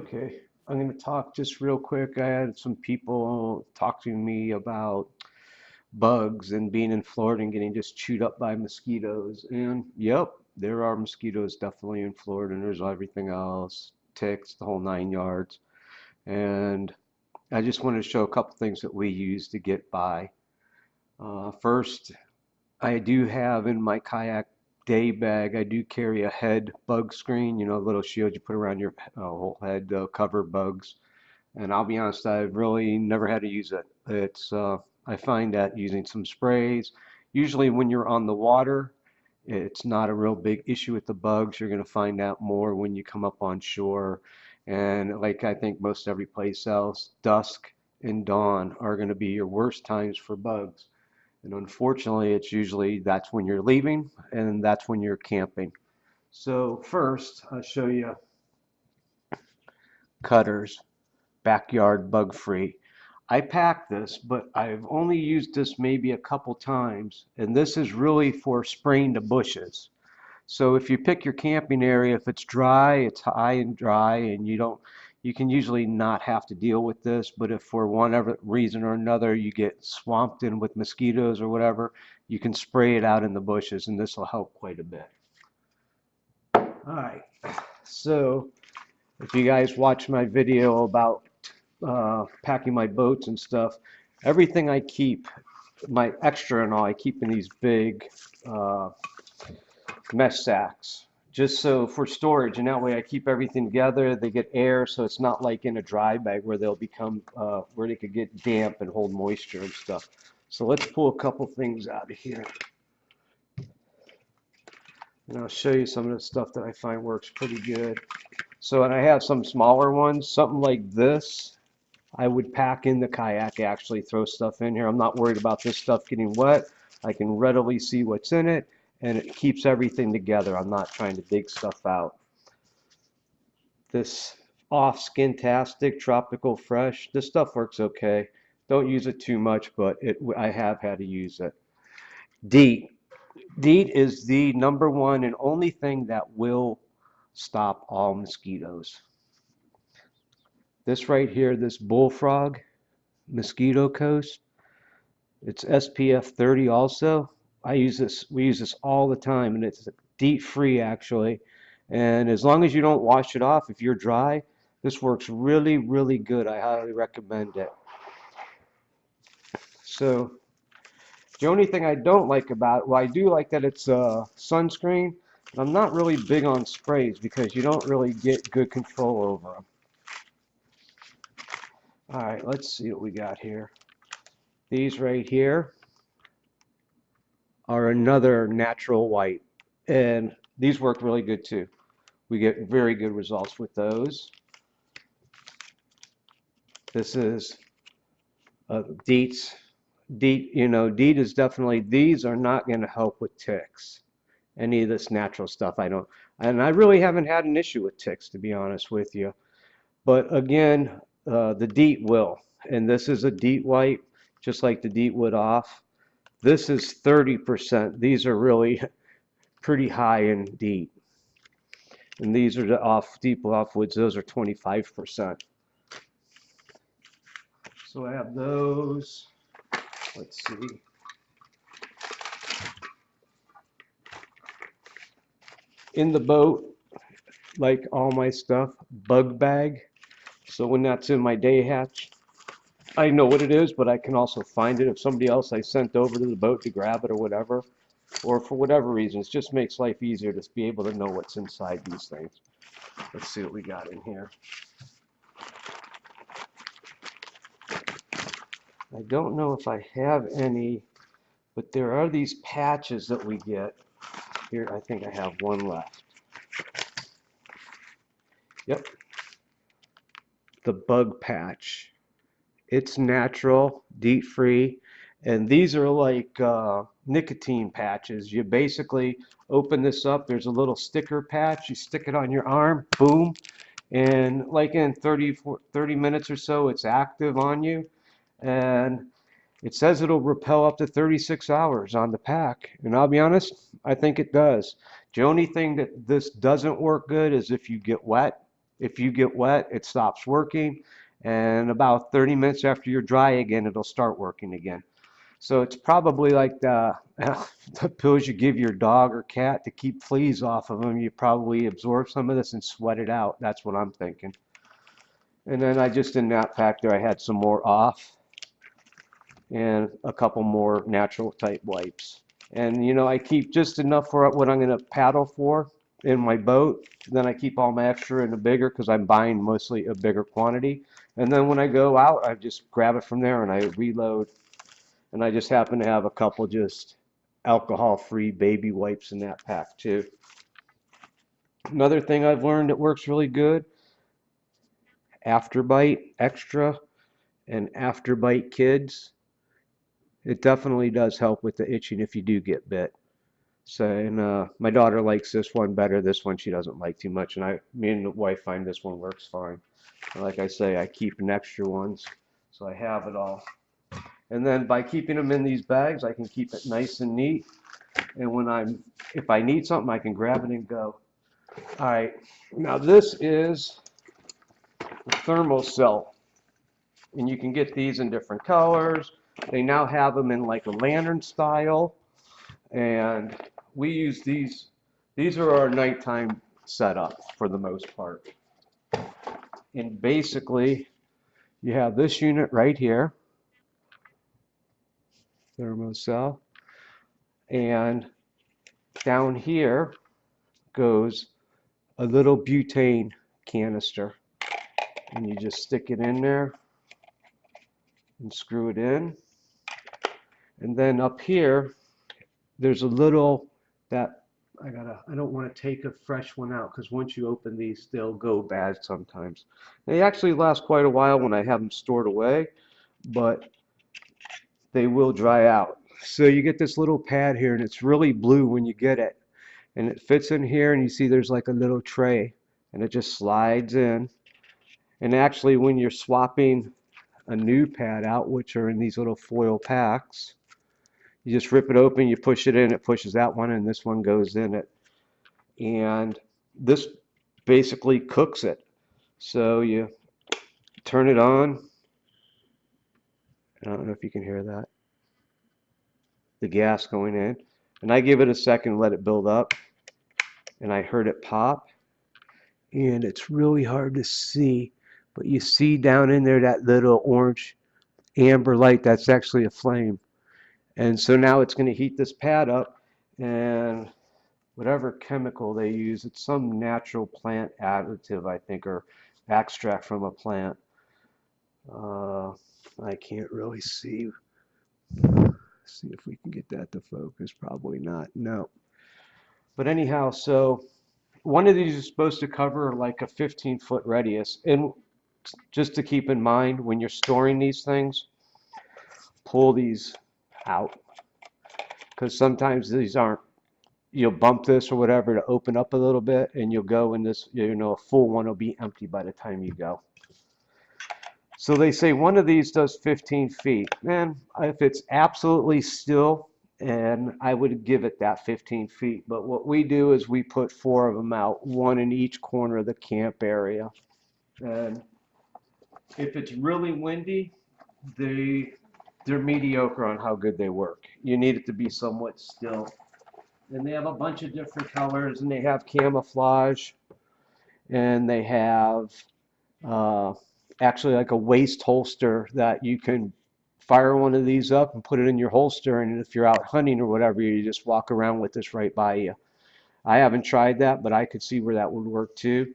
Okay, I'm going to talk just real quick. I had some people talk to me about bugs and being in Florida and getting just chewed up by mosquitoes. And yep, there are mosquitoes definitely in Florida, and there's everything else, ticks, the whole 9 yards. And I just wanted to show a couple things that we use to get by. First, I do have in my kayak day bag, I do carry a head bug screen, a little shield you put around your whole head to cover bugs. And I'll be honest, I've really never had to use it. I find that using some sprays, usually when you're on the water, it's not a real big issue with the bugs. You're going to find out more when you come up on shore. And like I think most every place else, dusk and dawn are going to be your worst times for bugs. And unfortunately, it's usually that's when you're leaving and that's when you're camping. So first, I'll show you cutters, backyard bug free. I pack this, but I've only used this maybe a couple times, and this is really for spraying the bushes. So if you pick your camping area, if it's dry, it's high and dry, and you can usually not have to deal with this, but if for one other reason or another you get swamped in with mosquitoes or whatever, you can spray it out in the bushes, and this will help quite a bit. All right, so if you guys watch my video about packing my boats and stuff, everything I keep, my extra and all, I keep in these big mesh sacks, just so for storage, and that way I keep everything together. They get air, so it's not like in a dry bag where they'll become where they could get damp and hold moisture and stuff. So let's pull a couple things out of here, and I'll show you some of the stuff that I find works pretty good. So, and I have some smaller ones, something like this. I would pack in the kayak, actually throw stuff in here. I'm not worried about this stuff getting wet. I can readily see what's in it, and it keeps everything together. I'm not trying to dig stuff out. This off Skintastic Tropical Fresh, this stuff works okay. Don't use it too much, but I have had to use it. DEET. DEET is the #1 and only thing that will stop all mosquitoes. This right here, this Bullfrog Mosquito Coast, it's SPF 30 also. We use this all the time, and it's DEET free actually. And as long as you don't wash it off, if you're dry, this works really, really good. I highly recommend it. So the only thing I don't like about it, well, I do like that it's sunscreen, but I'm not really big on sprays because you don't really get good control over them. All right, let's see what we got here. These right here are another natural white, and these work really good too. We get very good results with those. This is DEET's. DEET is definitely, these are not going to help with ticks. Any of this natural stuff, and I really haven't had an issue with ticks, to be honest with you. But again, the DEET will, and this is a DEET white, just like the DEET Wood Off. This is 30%. These are really pretty high in DEET. And these are the DEET Off Woods, those are 25%. So I have those. Let's see. In the boat, like all my stuff, bug bag. So when that's in my day hatch, I know what it is, but I can also find it if somebody else I sent over to the boat to grab it or whatever, or for whatever reason. It just makes life easier to be able to know what's inside these things. Let's see what we got in here. I don't know if I have any, but there are these patches that we get. Here, I think I have one left. Yep. The bug patch. It's natural, DEET free, and these are like nicotine patches. You basically open this up, there's a little sticker patch, you stick it on your arm, boom, and like in 30 minutes or so, it's active on you, and it says it'll repel up to 36 hours on the pack, and I'll be honest, I think it does. The only thing that this doesn't work good is if you get wet. If you get wet, it stops working, and about 30 minutes after you're dry again, it'll start working again. So it's probably like the pills you give your dog or cat to keep fleas off of them. You probably absorb some of this and sweat it out. That's what I'm thinking. And then I just in that factor, I had some more off and a couple more natural type wipes. And I keep just enough for what I'm going to paddle for in my boat. Then I keep all my extra in a bigger because I'm buying mostly a bigger quantity. And then when I go out, I just grab it from there and I reload. And I just happen to have a couple just alcohol-free baby wipes in that pack too. Another thing I've learned that works really good, Afterbite Extra and Afterbite Kids. It definitely does help with the itching if you do get bit. So, and my daughter likes this one better. This one she doesn't like too much, and me and the wife find this one works fine. And like I say, I keep an extra ones, so I have it all. And then by keeping them in these bags, I can keep it nice and neat. And if I need something, I can grab it and go. All right, now this is the Thermocell, and you can get these in different colors. They now have them in like a lantern style, and we use these. These are our nighttime setup for the most part. And basically, you have this unit right here, Thermocell, and down here goes a little butane canister, and you just stick it in there and screw it in. And then up here, there's a little that I don't want to take a fresh one out because once you open these, they'll go bad sometimes. They actually last quite a while when I have them stored away, but they will dry out. So you get this little pad here, and it's really blue when you get it. And it fits in here, and you see there's like a little tray, and it just slides in. And actually, when you're swapping a new pad out, which are in these little foil packs, you just rip it open, you push it in, it pushes that one, and this one goes in it. And this basically cooks it. So you turn it on. I don't know if you can hear that. The gas going in. And I give it a second, let it build up. And I heard it pop. And it's really hard to see. But you see down in there that little orange amber light, that's actually a flame. And so now it's going to heat this pad up, and whatever chemical they use, it's some natural plant additive, I think, or extract from a plant. I can't really see. See if we can get that to focus. Probably not. No. But anyhow, so one of these is supposed to cover like a 15-foot radius. And just to keep in mind, when you're storing these things, pull these out. Because sometimes these aren't, you'll bump this or whatever to open up a little bit, and you'll go in this, a full one will be empty by the time you go. So they say one of these does 15 feet. Man, if it's absolutely still, and I would give it that 15 feet. But what we do is we put 4 of them out, one in each corner of the camp area. And if it's really windy, they're mediocre on how good they work. You need it to be somewhat still. And they have a bunch of different colors, and they have camouflage, and they have actually like a waist holster that you can fire one of these up and put it in your holster, and if you're out hunting or whatever, you just walk around with this right by you. I haven't tried that, but I could see where that would work too.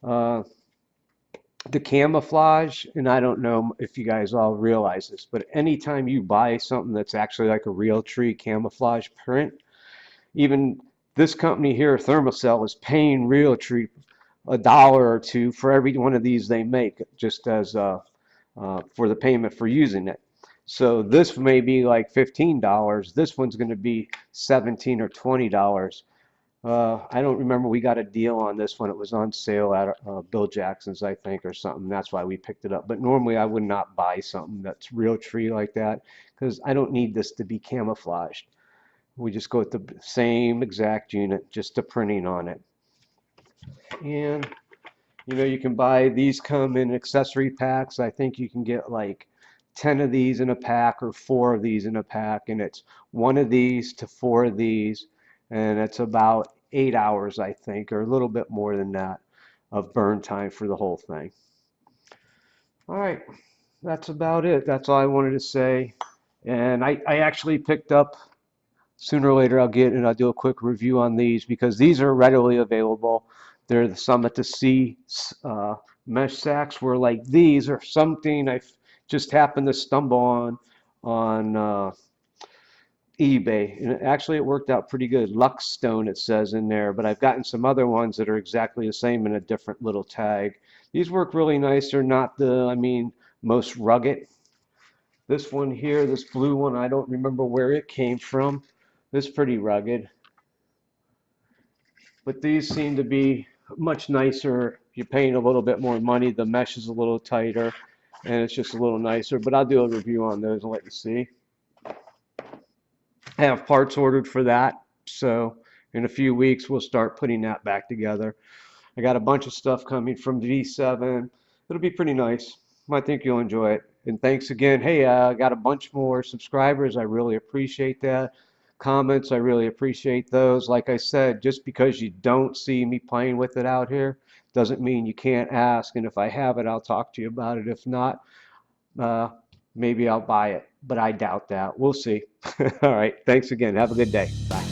The camouflage, and I don't know if you guys all realize this, but anytime you buy something that's actually like a Realtree camouflage print, even this company here, Thermocell, is paying Realtree $1 or $2 for every one of these they make, just as for the payment for using it. So this may be like $15. This one's going to be $17 or $20. I don't remember, we got a deal on this one. It was on sale at Bill Jackson's, I think, or something. That's why we picked it up. But normally I would not buy something that's Realtree like that because I don't need this to be camouflaged. We just go with the same exact unit, just the printing on it. And You know, you can buy these, come in accessory packs. I think you can get like 10 of these in a pack or 4 of these in a pack, and it's 1 of these to 4 of these, and it's about 8 hours, I think, or a little bit more than that of burn time for the whole thing. All right, that's about it. That's all I wanted to say. And I actually picked up, sooner or later I'll get and I'll do a quick review on these because these are readily available. They're the Summit to Sea mesh sacks, where like these are something I just happened to stumble on eBay. And actually it worked out pretty good. Luckstone it says in there, but I've gotten some other ones that are exactly the same in a different little tag. These work really nice. They're not the, I mean, most rugged. This one here, this blue one, I don't remember where it came from. This is pretty rugged. But these seem to be much nicer. You're paying a little bit more money. The mesh is a little tighter, and it's just a little nicer. But I'll do a review on those and let you see. I have parts ordered for that, so in a few weeks we'll start putting that back together. I got a bunch of stuff coming from V7. It'll be pretty nice. I think you'll enjoy it. And thanks again. Hey, I got a bunch more subscribers. I really appreciate that. Comments, I really appreciate those. Like I said, just because you don't see me playing with it out here doesn't mean you can't ask. And if I have it, I'll talk to you about it. If not, uh, maybe I'll buy it, but I doubt that. We'll see. All right. Thanks again. Have a good day. Bye.